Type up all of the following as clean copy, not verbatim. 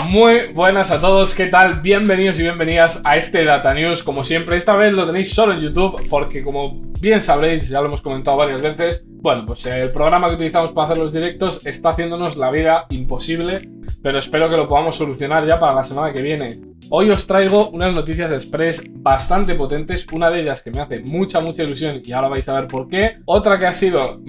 Muy buenas a todos, ¿qué tal? Bienvenidos y bienvenidas a este Data News. Como siempre, esta vez lo tenéis solo en YouTube porque, como bien sabréis, ya lo hemos comentado varias veces, bueno, pues el programa que utilizamos para hacer los directos está haciéndonos la vida imposible, pero espero que lo podamos solucionar ya para la semana que viene. Hoy os traigo unas noticias express bastante potentes, una de ellas que me hace mucha ilusión y ahora vais a ver por qué. Otra que ha sido,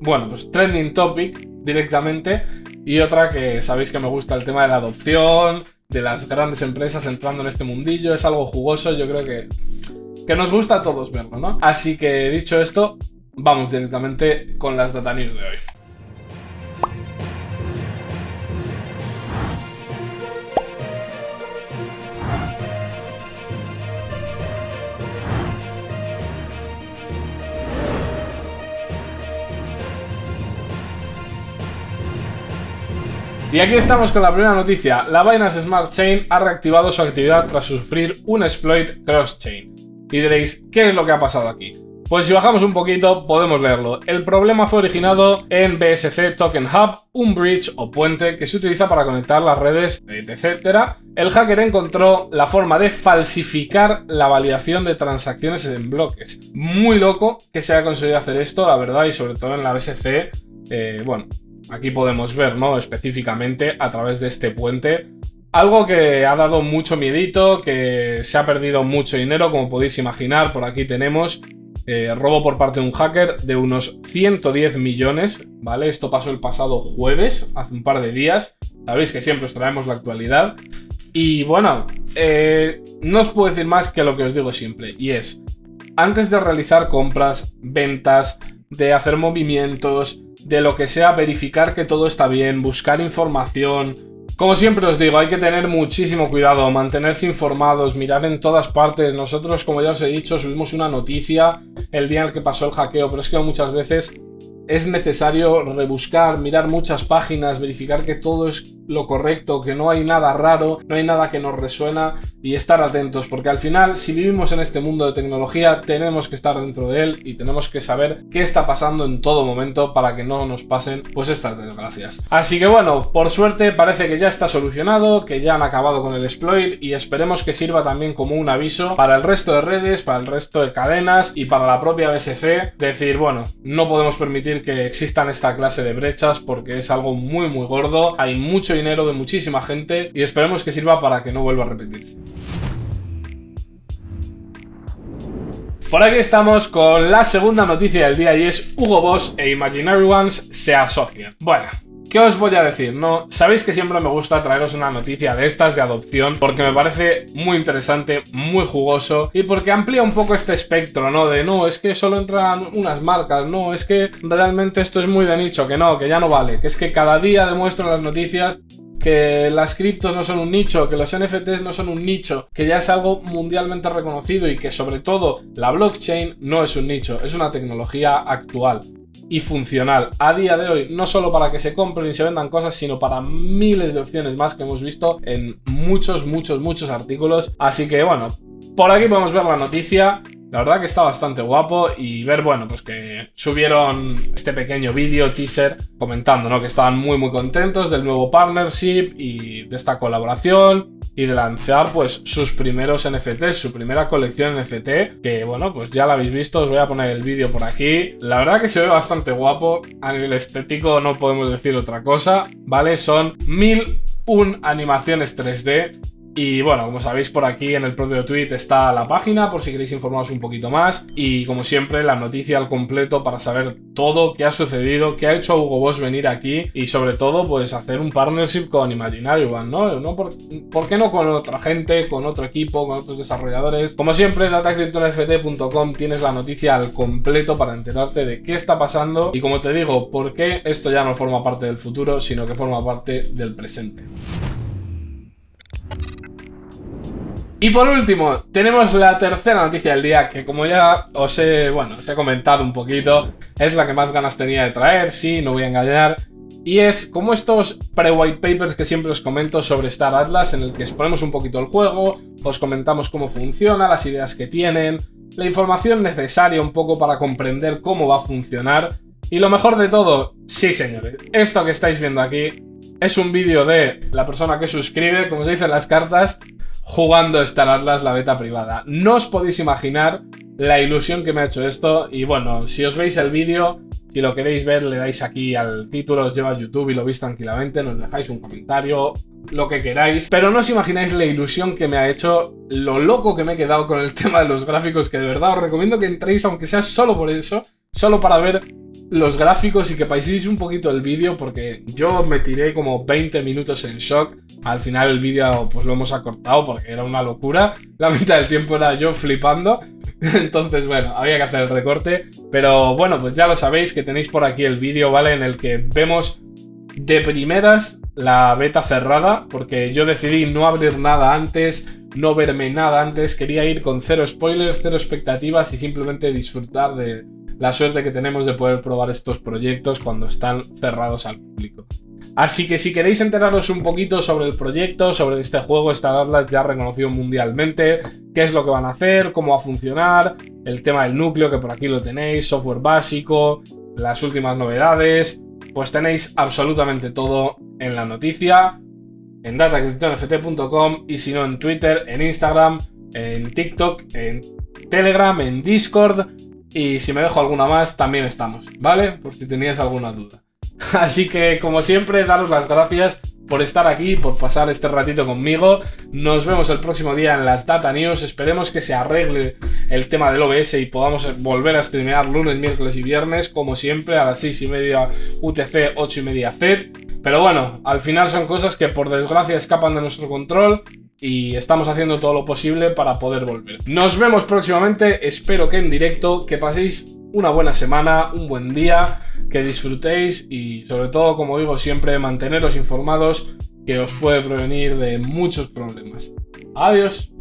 bueno, pues trending topic directamente, y otra que sabéis que me gusta el tema de la adopción, de las grandes empresas entrando en este mundillo, es algo jugoso, yo creo que nos gusta a todos verlo, ¿no? Así que dicho esto, vamos directamente con las Data News de hoy. Y aquí estamos con la primera noticia. La Binance Smart Chain ha reactivado su actividad tras sufrir un exploit cross-chain. Y diréis, ¿qué es lo que ha pasado aquí? Pues si bajamos un poquito podemos leerlo. El problema fue originado en BSC Token Hub, un bridge o puente que se utiliza para conectar las redes, etc. El hacker encontró la forma de falsificar la validación de transacciones en bloques. Muy loco que se haya conseguido hacer esto, la verdad, y sobre todo en la BSC, bueno... Aquí podemos ver, ¿no? Específicamente a través de este puente. Algo que ha dado mucho miedito, que se ha perdido mucho dinero, como podéis imaginar. Por aquí tenemos robo por parte de un hacker de unos 110 millones, ¿vale? Esto pasó el pasado jueves, hace un par de días. Sabéis que siempre os traemos la actualidad. Y bueno, no os puedo decir más que lo que os digo siempre. Y es, antes de realizar compras, ventas, de hacer movimientos, de lo que sea, verificar que todo está bien, buscar información. Como siempre os digo, hay que tener muchísimo cuidado, mantenerse informados, mirar en todas partes. Nosotros, como ya os he dicho, subimos una noticia el día en el que pasó el hackeo, pero es que muchas veces es necesario rebuscar, mirar muchas páginas, verificar que todo es lo correcto, que no hay nada raro, no hay nada que nos resuena, y estar atentos, porque al final, si vivimos en este mundo de tecnología, tenemos que estar dentro de él y tenemos que saber qué está pasando en todo momento para que no nos pasen pues estas desgracias. Así que bueno, por suerte parece que ya está solucionado, que ya han acabado con el exploit, y esperemos que sirva también como un aviso para el resto de redes, para el resto de cadenas y para la propia BSC. Decir, bueno, no podemos permitir que existan esta clase de brechas porque es algo muy gordo, hay mucho dinero de muchísima gente y esperemos que sirva para que no vuelva a repetirse. Por aquí estamos con la segunda noticia del día y es Hugo Boss e Imaginary Ones se asocian. Bueno, ¿qué os voy a decir? No, sabéis que siempre me gusta traeros una noticia de estas de adopción porque me parece muy interesante, muy jugoso y porque amplía un poco este espectro, ¿no? De no, es que solo entran unas marcas, no, es que realmente esto es muy de nicho, que no, que ya no vale, que es que cada día demuestro las noticias que las criptos no son un nicho, que los NFTs no son un nicho, que ya es algo mundialmente reconocido y que sobre todo la blockchain no es un nicho, es una tecnología actual y funcional a día de hoy, no solo para que se compren y se vendan cosas, sino para miles de opciones más que hemos visto en muchos artículos. Así que bueno, por aquí podemos ver la noticia. La verdad que está bastante guapo y ver, bueno, pues que subieron este pequeño vídeo teaser comentando, ¿no? Que estaban muy contentos del nuevo partnership y de esta colaboración y de lanzar pues sus primeros NFTs, su primera colección NFT, que bueno, pues ya la habéis visto, os voy a poner el vídeo por aquí. La verdad que se ve bastante guapo, a nivel estético no podemos decir otra cosa, ¿vale? Son 1001 animaciones 3D. Y bueno, como sabéis, por aquí en el propio tweet está la página por si queréis informaros un poquito más. Y como siempre, la noticia al completo para saber todo qué ha sucedido, qué ha hecho a Hugo Boss venir aquí y sobre todo pues hacer un partnership con Imaginary One, ¿no? ¿Por qué no con otra gente, con otro equipo, con otros desarrolladores? Como siempre, datacryptonft.com tienes la noticia al completo para enterarte de qué está pasando y, como te digo, por qué esto ya no forma parte del futuro, sino que forma parte del presente. Y por último, tenemos la tercera noticia del día, que como ya os he comentado un poquito, es la que más ganas tenía de traer, sí, no voy a engañar. Y es como estos pre-white papers que siempre os comento sobre Star Atlas, en el que exponemos un poquito el juego, os comentamos cómo funciona, las ideas que tienen, la información necesaria un poco para comprender cómo va a funcionar. Y lo mejor de todo, sí señores, esto que estáis viendo aquí es un vídeo de la persona que suscribe, como se dice en las cartas, jugando Star Atlas, la beta privada. No os podéis imaginar la ilusión que me ha hecho esto. Y bueno, si os veis el vídeo, si lo queréis ver, le dais aquí al título, os lleva a YouTube y lo veis tranquilamente, nos dejáis un comentario, lo que queráis. Pero no os imagináis la ilusión que me ha hecho, lo loco que me he quedado con el tema de los gráficos, que de verdad os recomiendo que entréis, aunque sea solo por eso, solo para ver los gráficos y que paséis un poquito el vídeo, porque yo me tiré como 20 minutos en shock. Al final el vídeo pues lo hemos acortado porque era una locura. La mitad del tiempo era yo flipando. Entonces, bueno, había que hacer el recorte. Pero bueno, pues ya lo sabéis que tenéis por aquí el vídeo, ¿vale? En el que vemos de primeras la beta cerrada, porque yo decidí no abrir nada antes, no verme nada antes. Quería ir con cero spoilers, cero expectativas y simplemente disfrutar de la suerte que tenemos de poder probar estos proyectos cuando están cerrados al público. Así que si queréis enteraros un poquito sobre el proyecto, sobre este juego, Star Atlas ya reconocido mundialmente, qué es lo que van a hacer, cómo va a funcionar, el tema del núcleo, que por aquí lo tenéis, software básico, las últimas novedades, pues tenéis absolutamente todo en la noticia, en dataadquisicioneft.com y si no en Twitter, en Instagram, en TikTok, en Telegram, en Discord y si me dejo alguna más también estamos, ¿vale? Por si teníais alguna duda. Así que, como siempre, daros las gracias por estar aquí, por pasar este ratito conmigo. Nos vemos el próximo día en las Data News. Esperemos que se arregle el tema del OBS y podamos volver a streamear lunes, miércoles y viernes, como siempre, a las 6:30 UTC, 8:30 Z. Pero bueno, al final son cosas que por desgracia escapan de nuestro control y estamos haciendo todo lo posible para poder volver. Nos vemos próximamente, espero que en directo, que paséis una buena semana, un buen día, que disfrutéis y sobre todo, como digo siempre, manteneros informados, que os puede prevenir de muchos problemas. Adiós.